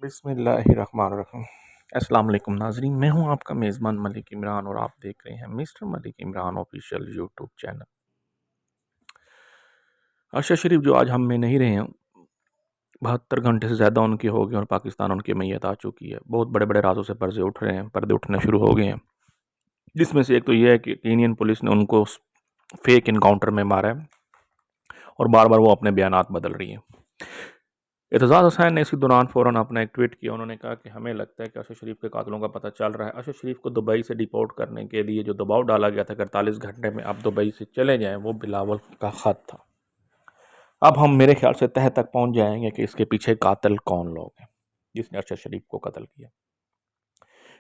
बिस्मिल्लाहिर्रहमानिर्रहीम। अस्सलाम वालेकुम नाज़रीन, मैं हूं आपका मेज़बान मलिक इमरान और आप देख रहे हैं mister Malik Imran official YouTube channel. Arshad Sharif जो आज हम में नहीं रहे हैं, 72 घंटे से ज़्यादा उनके हो गए और पाकिस्तान उनकी मैयत आ चुकी है। बहुत बड़े बड़े राजों से पर्दे उठने शुरू हो गए हैं, जिसमें से एक तो यह है कि केनियन पुलिस ने उनको फेक इनकाउंटर में मारा है और बार बार वो अपने बयानात बदल रही है। एतजाज़ हुसैन ने इसी दौरान फ़ौरन अपना एक ट्वीट किया। उन्होंने कहा कि हमें लगता है कि अरशद शरीफ के कातलों का पता चल रहा है। अरशद शरीफ को दुबई से डिपोर्ट करने के लिए जो दबाव डाला गया था कि 48 घंटे में आप दुबई से चले जाएं, वो बिलावल का ख़त था। अब हम मेरे ख्याल से तह तक पहुंच जाएंगे कि इसके पीछे कातिल कौन लोग हैं जिसने अरशद शरीफ को कत्ल किया।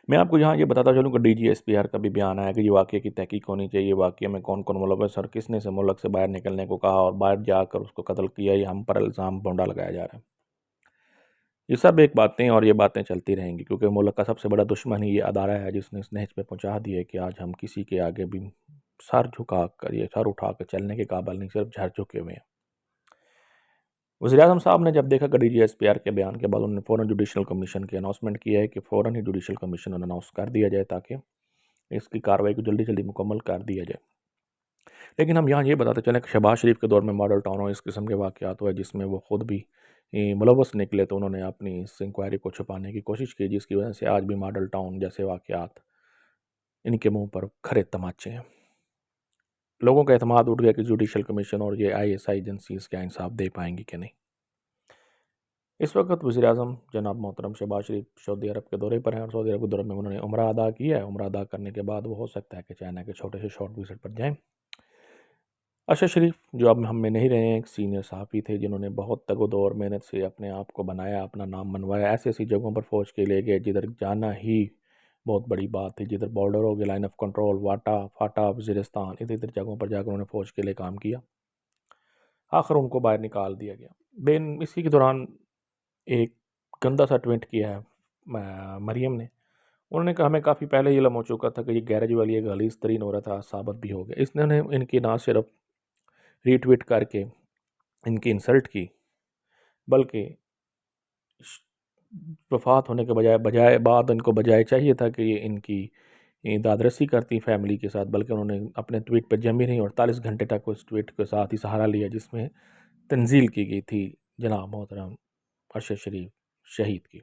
मैं आपको यहाँ ये बताता चलूँ कि DGSPR का भी बयान आया कि ये वाक़े की तहकीक होनी चाहिए, वाक़े में कौन कौन मुलव्वस और किसने से मुल्क से बाहर निकलने को कहा और बाहर जाकर उसको कत्ल किया, ये हम पर इल्ज़ाम भोंडा लगाया जा रहा है। ये सब एक बातें और ये बातें चलती रहेंगी, क्योंकि मुल्क का सबसे बड़ा दुश्मन ही ये अदारा है जिसने इस नहज पे पहुंचा दिया कि आज हम किसी के आगे भी सर झुका कर या सर उठा कर चलने के काबिल नहीं, सिर्फ झर झुके हुए हैं। वज़ीर-ए-आज़म साहब ने जब देखा कि DGSPR के बयान के बाद उन्होंने फ़ौरन जुडिशल कमीशन की अनाउंसमेंट किया है कि फ़ौरन ही जुडिशल कमीशन अनाउंस कर दिया जाए ताकि इसकी कार्रवाई को जल्दी जल्दी मुकम्मल कर दिया जाए। लेकिन हम यहाँ ये बताते चलें कि शहबाज शरीफ के दौर में मॉडल टाउन और इस किस्म के वाक़यात हुए जिसमें वो ख़ुद भी मुलव्वस निकले, तो उन्होंने अपनी इस इंक्वायरी को छुपाने की कोशिश की, जिसकी वजह से आज भी मॉडल टाउन जैसे वाक़यात इनके मुंह पर खरे तमाचे हैं। लोगों का एतमाद उठ गया कि जुडिशल कमीशन और ये ISI एजेंसी इसका इंसाफ दे पाएंगी कि नहीं। इस वक्त वज़ीर-ए-आज़म जनाब मोहतरम शहबाज शरीफ सऊदी अरब के दौरे पर हैं और सऊदी अरब के दौरे में उन्होंने उम्रा अदा किया है। उम्रा अदा करने के बाद वो हो सकता है कि चाइना के छोटे से शॉर्ट विजिट पर जाएँ। अरशद शरीफ जो अब हम में नहीं रहे हैं, एक सीनियर सहाफ़ी थे जिन्होंने बहुत तगो और मेहनत से अपने आप को बनाया, अपना नाम मनवाया। ऐसी ऐसी जगहों पर फ़ौज के ले गए जिधर जाना ही बहुत बड़ी बात थी, जिधर बॉर्डर हो गया, लाइन ऑफ कंट्रोल, वाटा फाटा, वज़ीरिस्तान, इधर इधर जगहों पर जाकर उन्होंने फ़ौज के लिए काम किया। आखिर उनको बाहर निकाल दिया गया। इसी के दौरान एक गंदा सा ट्वीट किया है मरियम ने। उन्होंने कहा, हमें काफ़ी पहले ये इल्म हो चुका था कि ये गैरेज वाली एक गलीज़ तरीन औरत आज साबित भी हो गया। इसने इनकी ना सिर्फ रीट्वीट करके इनकी इंसल्ट की, बल्कि वफात होने के बजाय चाहिए था कि ये इनकी दादरसी करती फैमिली के साथ, बल्कि उन्होंने अपने ट्वीट पर जमी नहीं 48 घंटे तक उस ट्वीट के साथ ही सहारा लिया जिसमें तंजील की गई थी जनाब मोहतरम अरशद शरीफ शहीद की।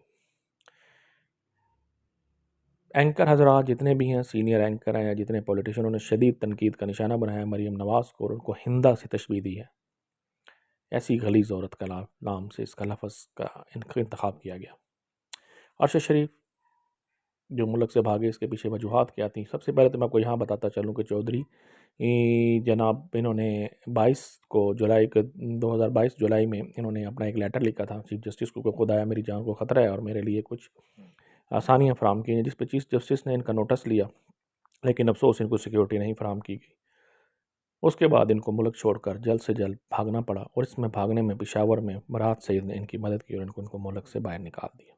एंकर हजरात जितने भी हैं, सीनियर एंकर हैं या जितने पॉलिटिशियन, उन्होंने शदीद तनकीद का निशाना बनाया मरीम नवाज़ को और उनको हिंदा से तशबीह दी है। ऐसी गलीज़ औरत का नाम से इसका लफ्ज़ का इंतखाब किया गया। अरशद शरीफ जो मुल्क से भागे, इसके पीछे वजूहात क्या थी? सबसे पहले तो मैं आपको यहाँ बताता चलूँ कि चौधरी जनाब इन्होंने 22 को जुलाई के 2022 जुलाई में इन्होंने अपना एक लेटर लिखा था चीफ जस्टिस को कि खुदाया मेरी जान को ख़तरा है और मेरे लिए कुछ आसानियाँ फ़राम की हैं, जिस पर चीफ जस्टिस ने इनका नोटिस लिया, लेकिन अफसोस इनको सिक्योरिटी नहीं फ़राम की गई। उसके बाद इनको मुल्क छोड़कर जल्द से जल्द भागना पड़ा और इसमें भागने में पेशावर में बरात सईद ने इनकी मदद की और इनको मुल्क से बाहर निकाल दिया।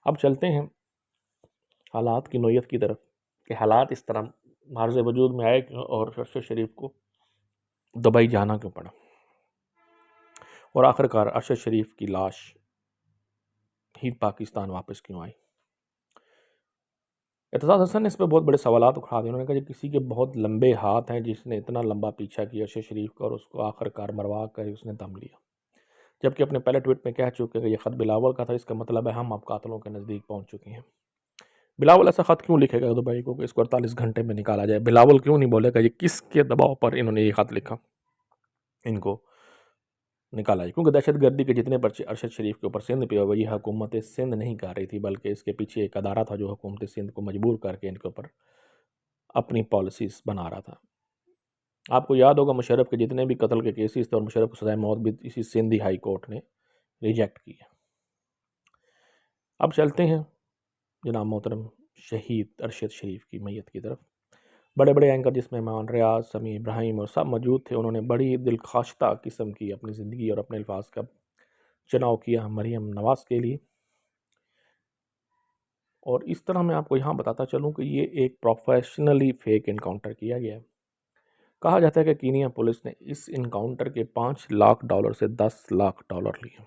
अब चलते हैं हालात की नोयत की तरफ कि हालात इस तरह मार्ज़ वजूद में आए क्यों और अरशद शरीफ को दुबई जाना क्यों पड़ा और आखिरकार अरशद शरीफ की लाश ही पाकिस्तान वापस क्यों आई। एतजाज़ हसन ने इस पर बहुत बड़े सवालात उठा दिए। उन्होंने कहा कि किसी के बहुत लंबे हाथ हैं जिसने इतना लंबा पीछा किया अरशद शरीफ का और उसको आखिरकार मरवा कर उसने दम लिया, जबकि अपने पहले ट्वीट में कह चुके कि यह ख़त बिलावल का था। इसका मतलब है हम अब कातलों के नज़दीक पहुँच चुके हैं। बिलावल ऐसा ख़त क्यों लिखेगा दुबई को कि इसको 48 घंटे में निकाला जाए? बिलावल क्यों नहीं बोलेगा ये किसके दबाव पर इन्होंने ये ख़त लिखा इनको निकाला है? क्योंकि दहशतगर्दी के जितने पर्चे अरशद शरीफ के ऊपर सिंध पे हुए, ये हुकूमत सिंध नहीं कर रही थी, बल्कि इसके पीछे एक अदारा था जो हुकूमत सिंध को मजबूर करके इनके ऊपर अपनी पॉलिसीज़ बना रहा था। आपको याद होगा मुशर्रफ के जितने भी कत्ल के केसेस थे और मुशर्रफ को सज़ाए मौत भी इसी सिंधी हाई कोर्ट ने रिजेक्ट किया। अब चलते हैं जनाब मोहतरम शहीद अरशद शरीफ की मैयत की तरफ। बड़े बड़े एंकर जिसमें मान रियाज, समी इब्राहिम और सब मौजूद थे, उन्होंने बड़ी दिलखाश्ता किस्म की अपनी ज़िंदगी और अपने अल्फाज का चुनाव किया मरीम नवाज़ के लिए। और इस तरह मैं आपको यहाँ बताता चलूँ कि ये एक प्रोफेशनली फेक इनकाउंटर किया गया है। कहा जाता है कि कीनिया पुलिस ने इस इनकाउंटर के $5 लाख से $10 लाख लिए।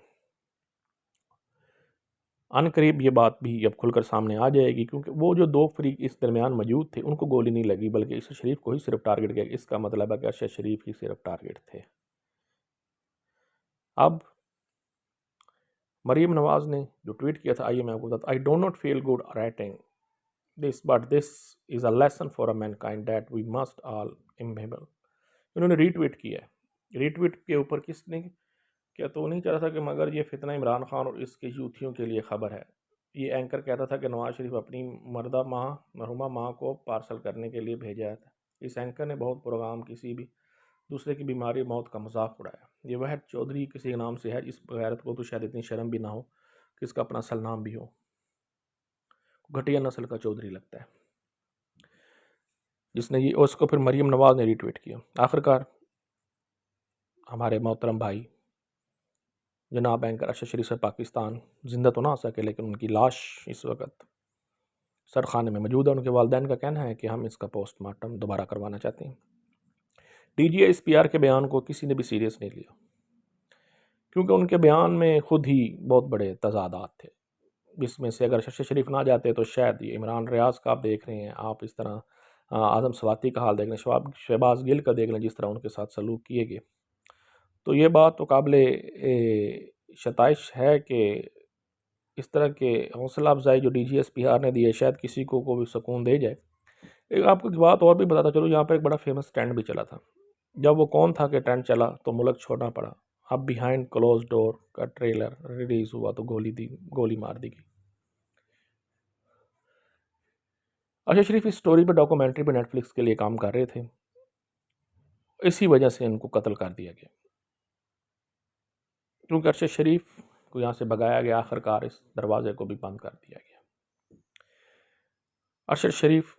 अनकरीब ये बात भी अब खुलकर सामने आ जाएगी, क्योंकि वो जो दो फरीक इस दरमियान मौजूद थे उनको गोली नहीं लगी, बल्कि अरशद शरीफ को ही सिर्फ टारगेट किया। इसका मतलब है कि अरशद शरीफ ही सिर्फ टारगेट थे। अब मरीम नवाज ने जो ट्वीट किया था, आइए मैं आपको बताता। I don't not feel good writing this, but this is a lesson for a mankind that we must all imbibe. इन्होंने रीट्वीट किया है। रीट्वीट के ऊपर किसने क्या तो नहीं चाह रहा था कि मगर ये फितना इमरान खान और इसके यूथियों के लिए ख़बर है। ये एंकर कहता था कि नवाज शरीफ अपनी मरहुमा माँ को पार्सल करने के लिए भेजा था। इस एंकर ने बहुत प्रोग्राम किसी भी दूसरे की बीमारी मौत का मजाक उड़ाया। ये वह चौधरी किसी के नाम से है, इस गैरत को तो शायद इतनी शर्म भी ना हो कि इसका अपना असल नाम भी हो। घटिया नस्ल का चौधरी लगता है जिसने ये, उसको फिर मरीम नवाज ने रीट्वीट किया। आखिरकार हमारे मोहतरम भाई जनाब एंकर अरशद शरीफ से पाकिस्तान जिंदा तो ना आ सके, लेकिन उनकी लाश इस वक्त सरखाने में मौजूद है। उनके वालिदैन का कहना है कि हम इसका पोस्टमार्टम दोबारा करवाना चाहते हैं। DGSPR के बयान को किसी ने भी सीरियस नहीं लिया, क्योंकि उनके बयान में खुद ही बहुत बड़े तजादात थे, जिसमें से अगर अरशद शरीफ ना जाते तो शायद ये इमरान रियाज का आप देख रहे हैं, आप इस तरह आज़म स्वाति का हाल देख लें, शहबाज गिल का देख लें, जिस तरह उनके साथ सलूक किए गए, तो ये बात तो काबिले शताइश है कि इस तरह के हौसला अफजाई जो DGSPR ने दी है शायद किसी को भी सुकून दे जाए। एक आपको एक बात और भी बताता चलो, यहाँ पर एक बड़ा फेमस ट्रेंड भी चला था। जब वो कौन था कि ट्रेंड चला तो मुल्क छोड़ना पड़ा। अब बिहाइंड क्लोज डोर का ट्रेलर रिलीज हुआ तो गोली मार दी गई। अरशद शरीफ इस स्टोरी पर डॉक्यूमेंट्री पर नेटफ्लिक्स के लिए काम कर रहे थे, इसी वजह से इनको कत्ल कर दिया गया, क्योंकि अरशद शरीफ को यहाँ से भगाया गया। आखिरकार इस दरवाजे को भी बंद कर दिया गया। अरशद शरीफ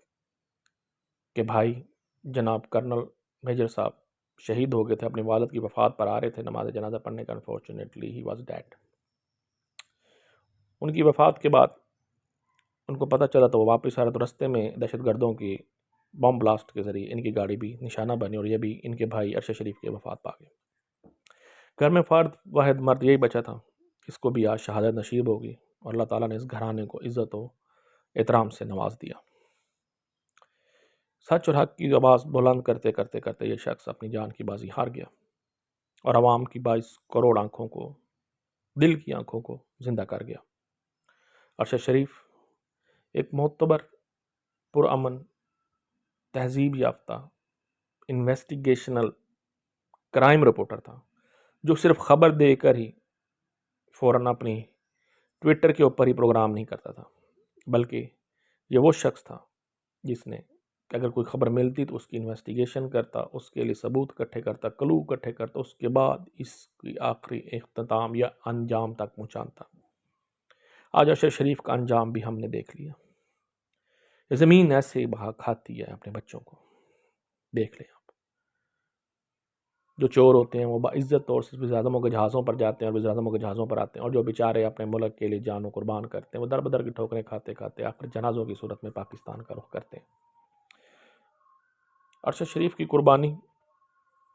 के भाई जनाब कर्नल मेजर साहब शहीद हो गए थे, अपनी वालिद की वफ़ात पर आ रहे थे नमाज जनाजा पढ़ने का। Unfortunately he was dead. उनकी वफ़ात के बाद उनको पता चला तो वो वापस आ रहे, तो रास्ते में दहशतगर्दों की बम ब्लास्ट के ज़रिए इनकी गाड़ी भी निशाना बनी और ये भी इनके भाई अरशद शरीफ की वफ़ात पा गए। घर में फ़र्द वाहिद मर्द यही बचा था, इसको भी आज शहादत नसीब होगी और अल्लाह ताला ने इस घराने को इज़्ज़त और एहतराम से नवाज दिया। सच और हक की आवाज़ बुलंद करते करते करते ये शख्स अपनी जान की बाजी हार गया और आवाम की 22 करोड़ आँखों को, दिल की आँखों को जिंदा कर गया। अरशद शरीफ एक मोतबर, पुरअमन, तहजीब याफ्ता, इन्वेस्टिगेशनल क्राइम रिपोर्टर था, जो सिर्फ खबर देकर ही फ़ौरन अपनी ट्विटर के ऊपर ही प्रोग्राम नहीं करता था, बल्कि ये वो शख्स था जिसने अगर कोई खबर मिलती तो उसकी इन्वेस्टिगेशन करता, उसके लिए सबूत इकट्ठे करता, क्लू इकट्ठे करता, उसके बाद इसकी आखिरी इख्तिताम या अंजाम तक पहुँचाता। आज अरशद शरीफ का अंजाम भी हमने देख लिया। ज़मीन ऐसे बहा खाती है अपने बच्चों को। देख लें आप, जो चोर होते हैं वो बाइज़्ज़त तौर से वज़ीर-ए-आज़म के जहाज़ों पर जाते हैं और वज़ीर-ए-आज़म के जहाज़ों पर आते हैं, और जो बेचारे अपने मुल्क के लिए जान कुर्बान करते हैं वो दर बदर की ठोकरें खाते खाते आखिर जनाज़ों की सूरत में पाकिस्तान का रुख करते हैं। अरशद शरीफ की कुर्बानी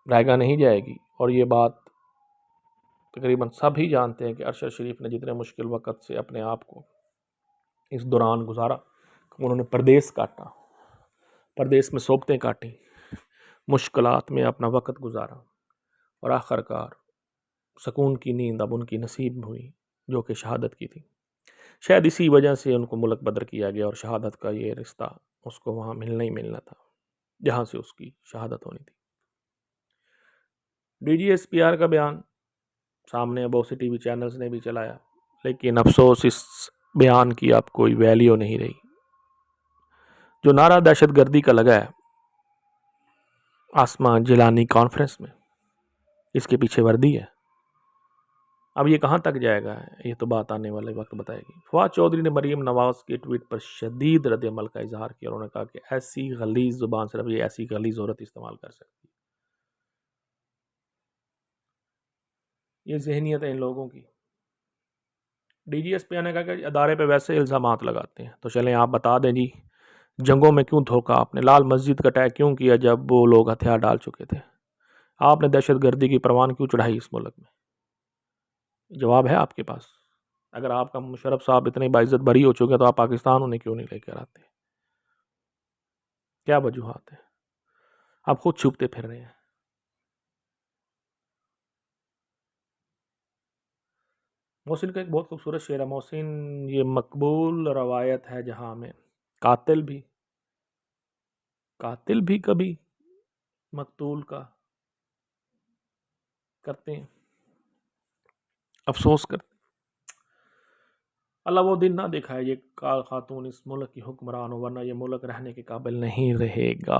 रायगा नहीं जाएगी, और ये बात तकरीबन सब ही जानते हैं कि अरशद शरीफ ने जितने मुश्किल वक़्त से अपने आप को इस दौरान गुजारा, उन्होंने परदेस काटा, परदेस में सोबतें काटी, मुश्किलात में अपना वक़्त गुजारा और आखिरकार सुकून की नींद अब उनकी नसीब हुई, जो कि शहादत की थी। शायद इसी वजह से उनको मुल्क बदर किया गया और शहादत का ये रिश्ता उसको वहाँ मिलना ही मिलना था जहाँ से उसकी शहादत होनी थी। DGSPR का बयान सामने बहुत से TV चैनल्स ने भी चलाया, लेकिन अफसोस इस बयान की अब कोई वैल्यू नहीं रही। जो नारा दहशतगर्दी का लगा है आसमा जिलानी कॉन्फ्रेंस में, इसके पीछे वर्दी है। अब ये कहाँ तक जाएगा, ये तो बात आने वाले वक्त बताएगी। फवाद चौधरी ने मरीम नवाज के ट्वीट पर शदीद रद्द-ए-अमल का इजहार किया। उन्होंने कहा कि ऐसी गलीज़ ज़ुबान सिर्फ ये ऐसी गलीज़ औरत इस्तेमाल कर सकती है। ये ज़हनियत है इन लोगों की। DGSPR ने कहा कि अदारे पे वैसे इल्ज़ामात लगाते हैं, तो चलें आप बता दें जी, जंगों में क्यों धोखा, आपने लाल मस्जिद का अटैक क्यों किया जब वो लोग हथियार डाल चुके थे, आपने दहशतगर्दी की परवान क्यों चढ़ाई इस मुल्क में? जवाब है आपके पास? अगर आपका मुशर्रफ साहब इतने बाइज्जत बरी हो चुके हैं तो आप पाकिस्तान उन्हें क्यों नहीं लेकर आते? क्या वजूहात है? आप खुद छुपते फिर रहे हैं। मोहसिन का एक बहुत खूबसूरत शेर है, मोहसिन ये मकबूल रवायत है जहां में कातिल भी कभी मकतूल का करते हैं अफसोस करते। अल्लाह वो दिन ना दिखाए ये खातून इस मुल्क की हुक्मरान हो, वरना ये मुल्क रहने के काबिल नहीं रहेगा।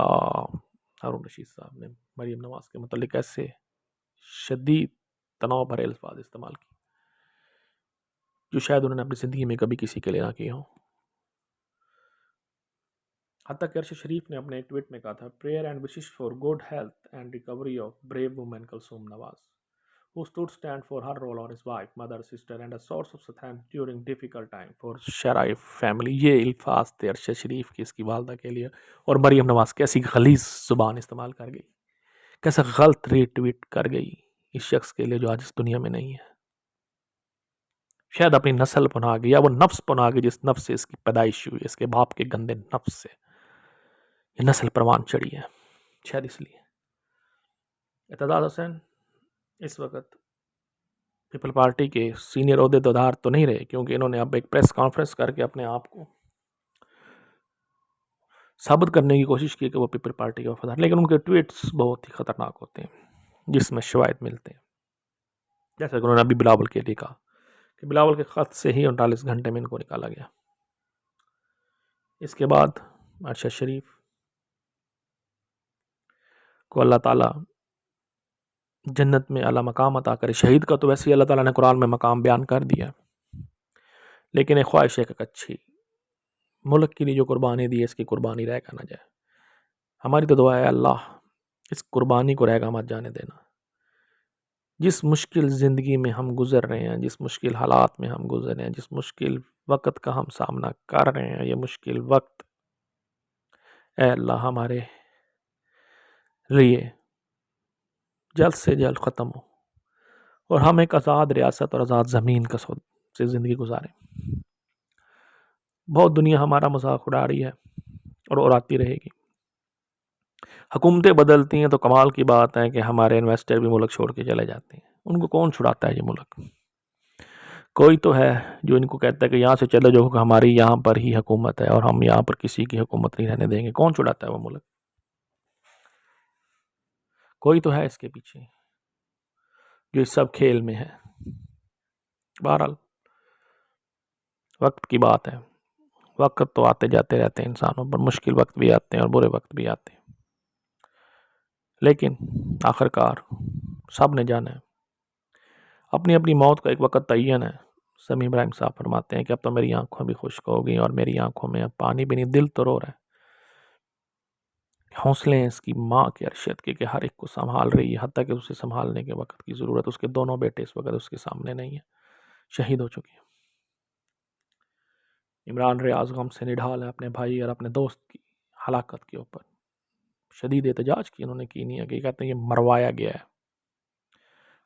हारून रशीद साहब ने मरीम नवाज के मतलब ऐसे शदीद तनाव भरे अल्फाज इस्तेमाल किए जो शायद उन्होंने अपनी ज़िंदगी में कभी किसी के लिए ना किए हों। हत्ता कि अरशद शरीफ ने अपने एक ट्वीट में कहा था, prayer and wishes for good health and recovery of brave women Kulsoom Nawaz, who stood stand for her role on his wife, mother, sister, and a source of strength during difficult time for Sharif family. ये अल्फाज थे अरशद शरीफ की इसकी वालदा के लिए। और मरीम नवाज कैसी गलीज़ ज़ुबान इस्तेमाल कर गई, कैसा गलत रीट्वीट कर गई इस शख्स के लिए जो आज इस दुनिया में नहीं है। शायद अपनी नस्ल पना गई या वो नफ्स पना गई जिस नफ्स से इसकी पैदाइश हुई, इसके बाप के गंदे नफ्स से ये नस्ल परवान चढ़ी है, शायद इसलिए। इत्तेदाद हुसैन इस वक्त पीपल पार्टी के सीनियर अहदेदार तो नहीं रहे, क्योंकि इन्होंने अब एक प्रेस कॉन्फ्रेंस करके अपने आप को साबित करने की कोशिश की कि वो पीपल पार्टी के वफादार, लेकिन उनके ट्वीट्स बहुत ही खतरनाक होते हैं जिसमें शवायद मिलते हैं। जैसा कि उन्होंने अभी बिलावल के लिए कहा कि बिलावल के ख़त से ही 39 घंटे में इनको निकाला गया। इसके बाद अरशद शरीफ को अल्लाह ताला जन्नत में आला मकाम अता करे। शहीद का तो वैसे ही अल्लाह ताला ने कुरान में मकाम बयान कर दिया, लेकिन एक ख्वाहिश है कि अच्छी मुल्क के लिए जो कुर्बानी दी है इसकी कुर्बानी रह कर ना जाए। हमारी तो दुआ है अल्लाह इस कुर्बानी को रहेगा मत जाने देना। जिस मुश्किल ज़िंदगी में हम गुज़र रहे हैं, जिस मुश्किल हालात में हम गुज़र रहे हैं, जिस मुश्किल वक़्त का हम सामना कर रहे हैं, ये मुश्किल वक़्त ए अल्लाह हमारे लिए जल्द से जल्द ख़त्म हो और हम एक आज़ाद रियासत और आज़ाद ज़मीन का से ज़िंदगी गुजारें। बहुत दुनिया हमारा मजाक उड़ा रही है और उड़ाती रहेगी। हुकूमतें बदलती हैं तो कमाल की बात है कि हमारे इन्वेस्टर भी मुल्क छोड़ के चले जाते हैं। उनको कौन छुड़ाता है ये मुल्क? कोई तो है जो इनको कहता है कि यहाँ से चले जाओ, हमारी यहाँ पर ही हुकूमत है और हम यहाँ पर किसी की हुकूमत नहीं रहने देंगे। कौन छुड़ाता है वो मुल्क? कोई तो है इसके पीछे जो इस सब खेल में है। बहरहाल वक्त की बात है, वक्त तो आते जाते रहते हैं इंसानों पर, मुश्किल वक्त भी आते हैं और बुरे वक्त भी आते हैं, लेकिन आखिरकार सब ने जाना है अपनी अपनी मौत का एक वक्त तय्यन है। समी इब्राहिम साहब फरमाते हैं कि अब तो मेरी आंखों भी खुश्क हो गई और मेरी आंखों में अब पानी भी नहीं, दिल तो रो रहा है। हौसले हैं इसकी माँ के अरशद के कि हर एक को संभाल रही है, हत्ता कि उसे संभालने के वक्त की ज़रूरत उसके दोनों बेटे इस वक्त उसके सामने नहीं है, शहीद हो चुके हैं। इमरान रियाज गम से निढाल है अपने भाई और अपने दोस्त की हलाकत के ऊपर। शदीद एहतजाज की उन्होंने की नहीं है कि कहते हैं ये मरवाया गया है।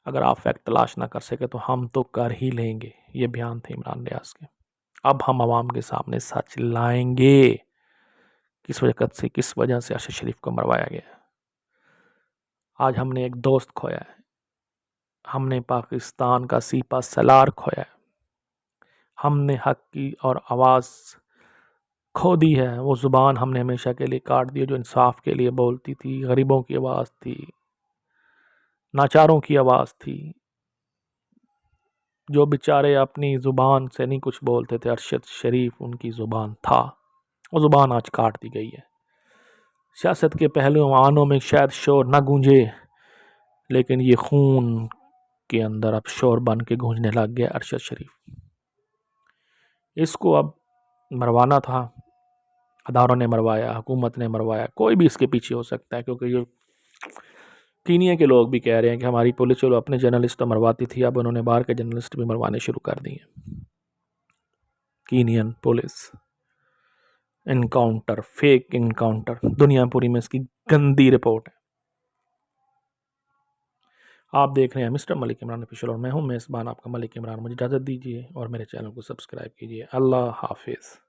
अगर आप फैक्ट तलाश ना कर सके तो हम तो कर ही लेंगे, ये बयान थे इमरान रियाज के। अब हम आवाम के सामने सच लाएंगे किस वजह से अरशद शरीफ को मरवाया गया है। आज हमने एक दोस्त खोया है, हमने पाकिस्तान का सीपा सलार खोया है, हमने हक की और आवाज़ खो दी है। वो ज़ुबान हमने हमेशा के लिए काट दी जो इंसाफ के लिए बोलती थी, गरीबों की आवाज़ थी, नाचारों की आवाज़ थी, जो बेचारे अपनी ज़ुबान से नहीं कुछ बोलते थे। अरशद शरीफ उनकी ज़ुबान था, वो ज़ुबान आज काट दी गई है। सियासत के पहलुओं में शायद शोर ना गूंजे, लेकिन ये खून के अंदर अब शोर बन के गूंजने लग गया। अरशद शरीफ इसको अब मरवाना था, अदारों ने मरवाया, हुकूमत ने मरवाया, कोई भी इसके पीछे हो सकता है, क्योंकि जो कीनिया के लोग भी कह रहे हैं कि हमारी पुलिस चलो अपने जर्नलिस्ट तो मरवाती थी, अब उन्होंने बाहर के जर्नलिस्ट भी मरवाने शुरू कर दिए। Kenyan police encounter, fake encounter, दुनिया पूरी में इसकी गंदी रिपोर्ट है। आप देख रहे हैं मिस्टर मलिक इमरान ऑफिशियल और मैं हूं मेज़बान आपका मलिक इमरान। मुझे इजाज़त दीजिए और मेरे चैनल को सब्सक्राइब कीजिए। अल्लाह हाफिज़।